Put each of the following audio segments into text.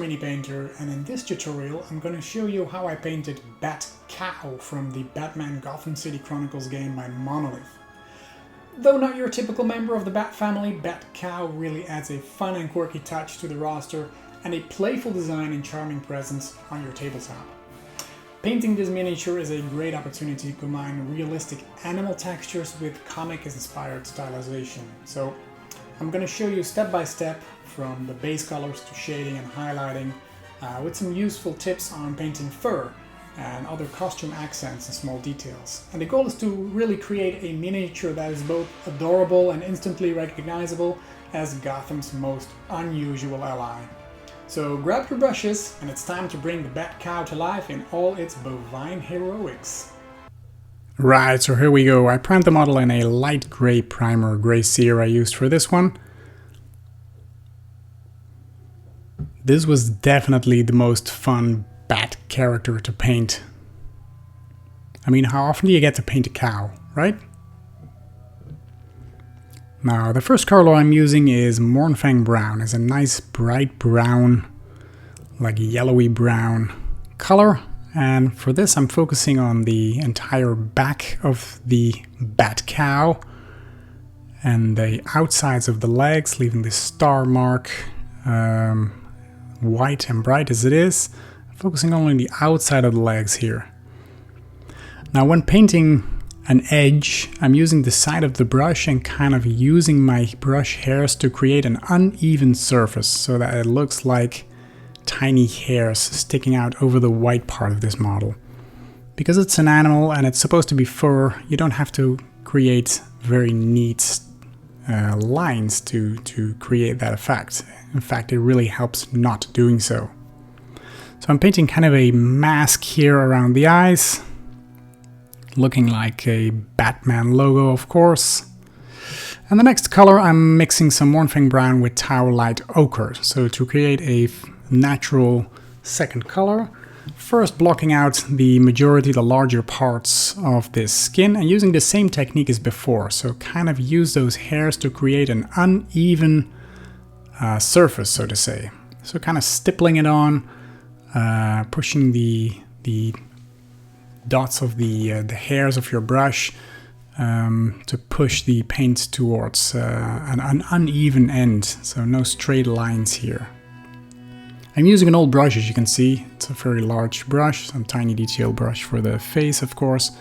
Mini Painter, and in this tutorial I'm going to show you how I painted Bat Cow from the Batman Gotham City Chronicles game by Monolith. Though not your typical member of the Bat family, Bat Cow really adds a fun and quirky touch to the roster and a playful design and charming presence on your tabletop. Painting this miniature is a great opportunity to combine realistic animal textures with comic-inspired stylization. So I'm going to show you step by step from the base colors to shading and highlighting with some useful tips on painting fur and other costume accents and small details. And the goal is to really create a miniature that is both adorable and instantly recognizable as Gotham's most unusual ally. So grab your brushes and it's time to bring the Bat Cow to life in all its bovine heroics. Right, so here we go. I primed the model in a light gray primer, gray cere I used for this one. This was definitely the most fun bat character to paint. I mean, how often do you get to paint a cow, right? Now, the first color I'm using is Mornfang Brown. It's a nice bright brown, like yellowy brown color. And for this, I'm focusing on the entire back of the bat cow and the outsides of the legs, leaving the star mark white and bright as it is. I'm focusing only on the outside of the legs here. Now, when painting an edge, I'm using the side of the brush and kind of using my brush hairs to create an uneven surface so that it looks like tiny hairs sticking out over the white part of this model. Because it's an animal and it's supposed to be fur, you don't have to create very neat lines to create that effect. In fact, it really helps not doing so. So I'm painting kind of a mask here around the eyes, looking like a Batman logo, of course. And the next color, I'm mixing some Mornfang Brown with Tau Light Ochre, so to create a natural second color. First blocking out the majority, the larger parts of this skin, and using the same technique as before, so kind of use those hairs to create an uneven surface, so to say. So kind of stippling it on, pushing the dots of the hairs of your brush to push the paint towards an uneven end, so no straight lines here. I'm using an old brush, as you can see. It's a very large brush, some tiny detail brush for the face, of course,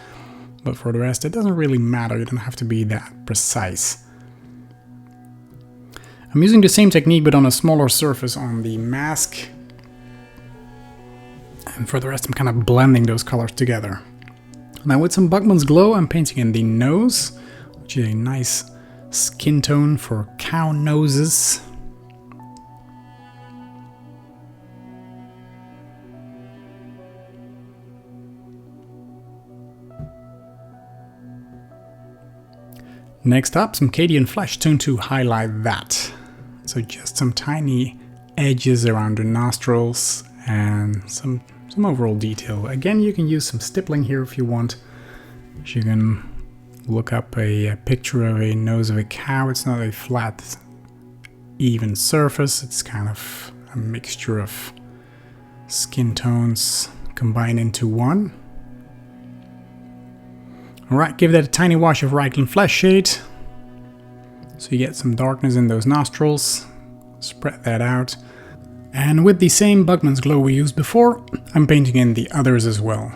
but for the rest it doesn't really matter, you don't have to be that precise. I'm using the same technique but on a smaller surface on the mask. And for the rest, I'm kind of blending those colors together. Now with some Buckman's Glow, I'm painting in the nose, which is a nice skin tone for cow noses. Next up, some Cadian Flesh Tone to highlight that. So just some tiny edges around the nostrils and some overall detail. Again, you can use some stippling here if you want. You can look up a picture of a nose of a cow. It's not a flat, even surface. It's kind of a mixture of skin tones combined into one. Alright, give that a tiny wash of Reikland Flesh Shade, so you get some darkness in those nostrils. Spread that out. And with the same Buckman's Glow we used before, I'm painting in the udders as well.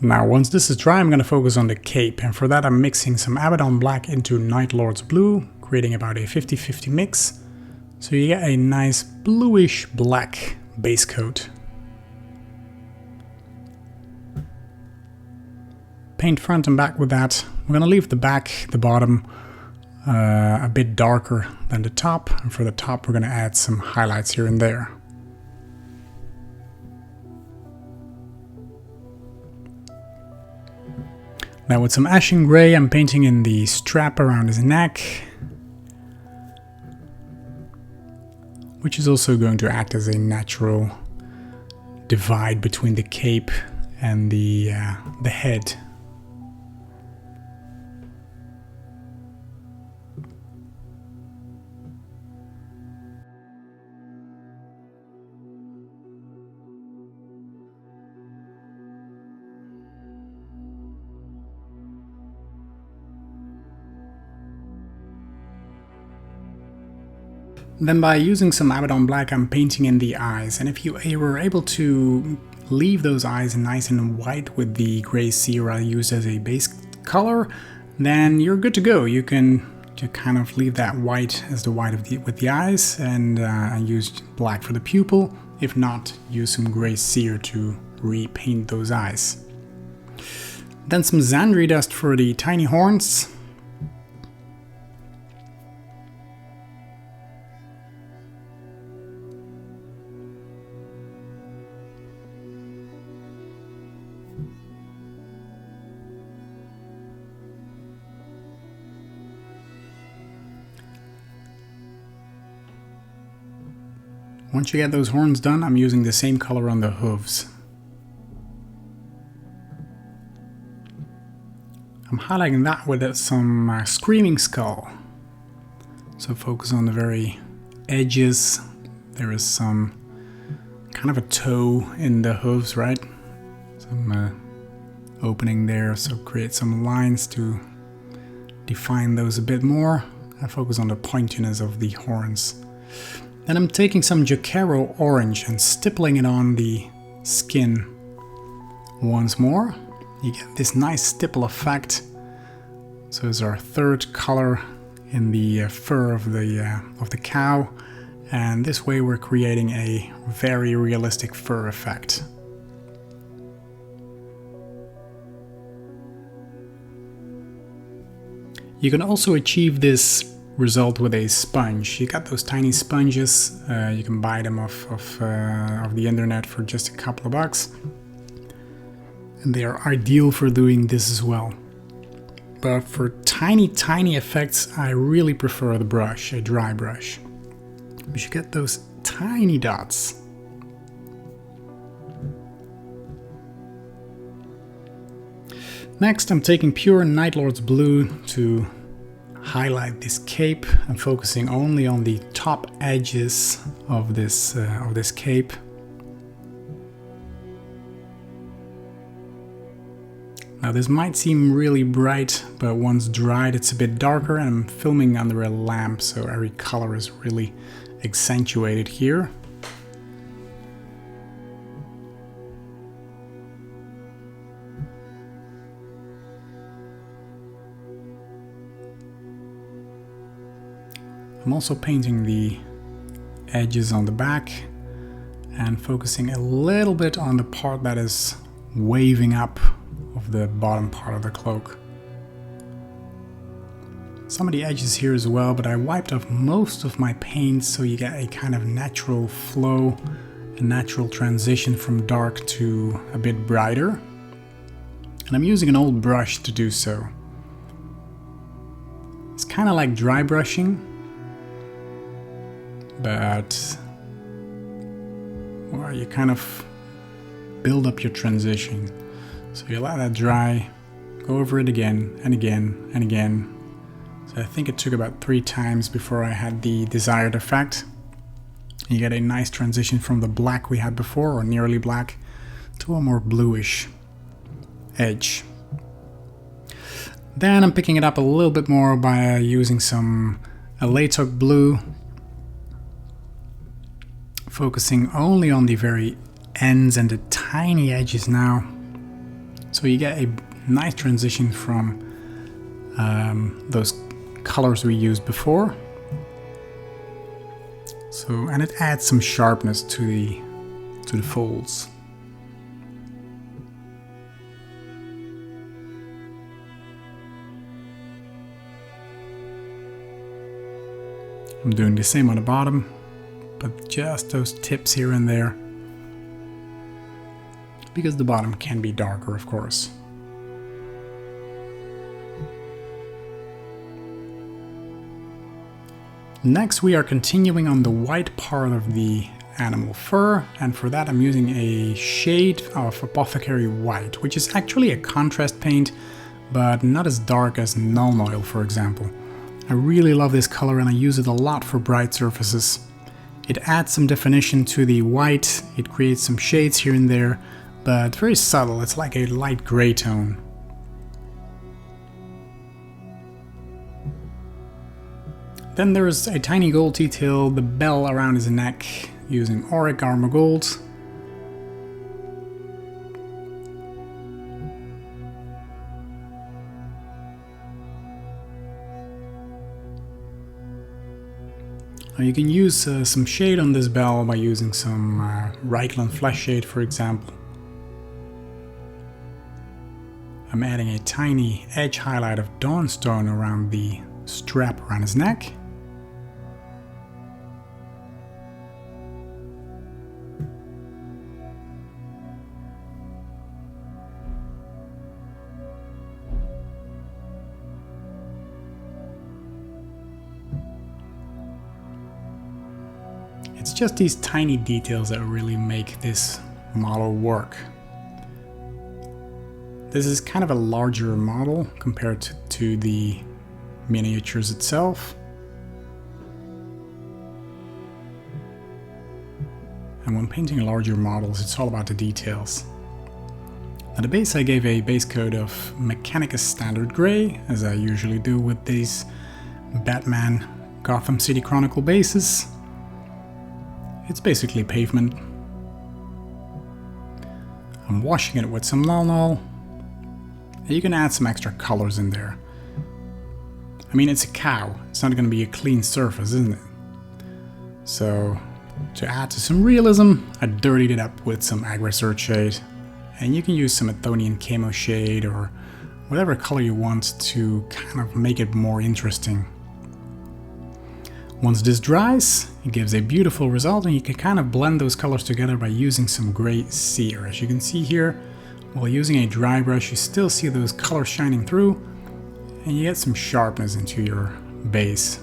Now, once this is dry, I'm going to focus on the cape, and for that I'm mixing some Abaddon Black into Night Lord's Blue, creating about a 50-50 mix, so you get a nice bluish black base coat. Paint front and back with that. We're going to leave the back, the bottom, a bit darker than the top, and for the top we're going to add some highlights here and there. Now with some Ashen Grey, I'm painting in the strap around his neck. which is also going to act as a natural divide between the cape and the head. Then by using some Abaddon Black, I'm painting in the eyes, and if you were able to leave those eyes nice and white with the gray cere I used as a base color, then you're good to go. You can kind of leave that white as the white of with the eyes, and use black for the pupil. If not, use some gray cere to repaint those eyes. Then some Xandri dust for the tiny horns. Once you get those horns done, I'm using the same color on the hooves. I'm highlighting that with some screaming skull. So focus on the very edges. There is some kind of a toe in the hooves, right? Some opening there, so create some lines to define those a bit more. I focus on the pointiness of the horns. Then I'm taking some Jacaro orange and stippling it on the skin once more. You get this nice stipple effect. So it's our third color in the fur of the cow, and this way we're creating a very realistic fur effect. You can also achieve this result with a sponge. You got those tiny sponges, you can buy them off the internet for just a couple of bucks, and they are ideal for doing this as well. But for tiny effects, I really prefer the brush, a dry brush. You should get those tiny dots. Next, I'm taking pure Nightlord's blue to highlight this cape. I'm focusing only on the top edges of this cape. Now this might seem really bright, but once dried it's a bit darker, and I'm filming under a lamp, so every color is really accentuated here. I'm also painting the edges on the back and focusing a little bit on the part that is waving up of the bottom part of the cloak. Some of the edges here as well, but I wiped off most of my paint so you get a kind of natural flow, a natural transition from dark to a bit brighter. And I'm using an old brush to do so. It's kind of like dry brushing, but well, you kind of build up your transition. So you let that dry, go over it again and again and again. So I think it took about 3 times before I had the desired effect. You get a nice transition from the black we had before, or nearly black, to a more bluish edge. Then I'm picking it up a little bit more by using some Aletok blue, focusing only on the very ends and the tiny edges now. So you get a nice transition from those colors we used before. So, and it adds some sharpness to the folds. I'm doing the same on the bottom, but just those tips here and there, because the bottom can be darker, of course. Next we are continuing on the white part of the animal fur, and for that I'm using a shade of Apothecary White, which is actually a contrast paint, but not as dark as Null Oil, for example. I really love this color and I use it a lot for bright surfaces. It adds some definition to the white, it creates some shades here and there, but very subtle, it's like a light gray tone. Then there's a tiny gold detail, the bell around his neck, using Auric Armor Gold. You can use some shade on this bell by using some Reichland Flesh Shade, for example. I'm adding a tiny edge highlight of Dawnstone around the strap around his neck. It's just these tiny details that really make this model work. This is kind of a larger model compared to the miniatures itself. And when painting larger models, it's all about the details. At the base I gave a base coat of Mechanicus Standard Grey, as I usually do with these Batman Gotham City Chronicle bases. It's basically pavement. I'm washing it with some Null. You can add some extra colors in there. I mean, it's a cow. It's not going to be a clean surface, isn't it? So, to add to some realism, I dirtied it up with some Aggressor shade. And you can use some Athonian Camo shade or whatever color you want to kind of make it more interesting. Once this dries, it gives a beautiful result, and you can kind of blend those colors together by using some gray cere. As you can see here, while using a dry brush, you still see those colors shining through, and you get some sharpness into your base.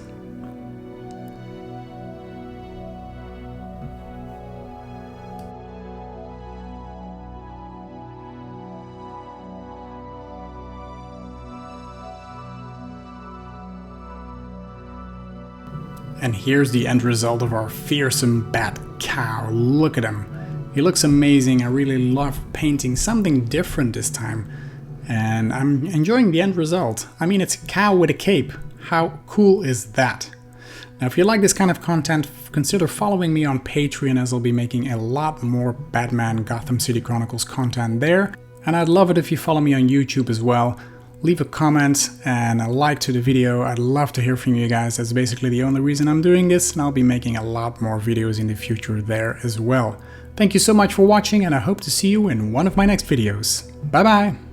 And here's the end result of our fearsome bat cow. Look at him. He looks amazing. I really love painting something different this time. And I'm enjoying the end result. I mean, it's a cow with a cape. How cool is that? Now, if you like this kind of content, consider following me on Patreon, as I'll be making a lot more Batman Gotham City Chronicles content there. And I'd love it if you follow me on YouTube as well. Leave a comment and a like to the video. I'd love to hear from you guys. That's basically the only reason I'm doing this, and I'll be making a lot more videos in the future there as well. Thank you so much for watching, and I hope to see you in one of my next videos. Bye bye!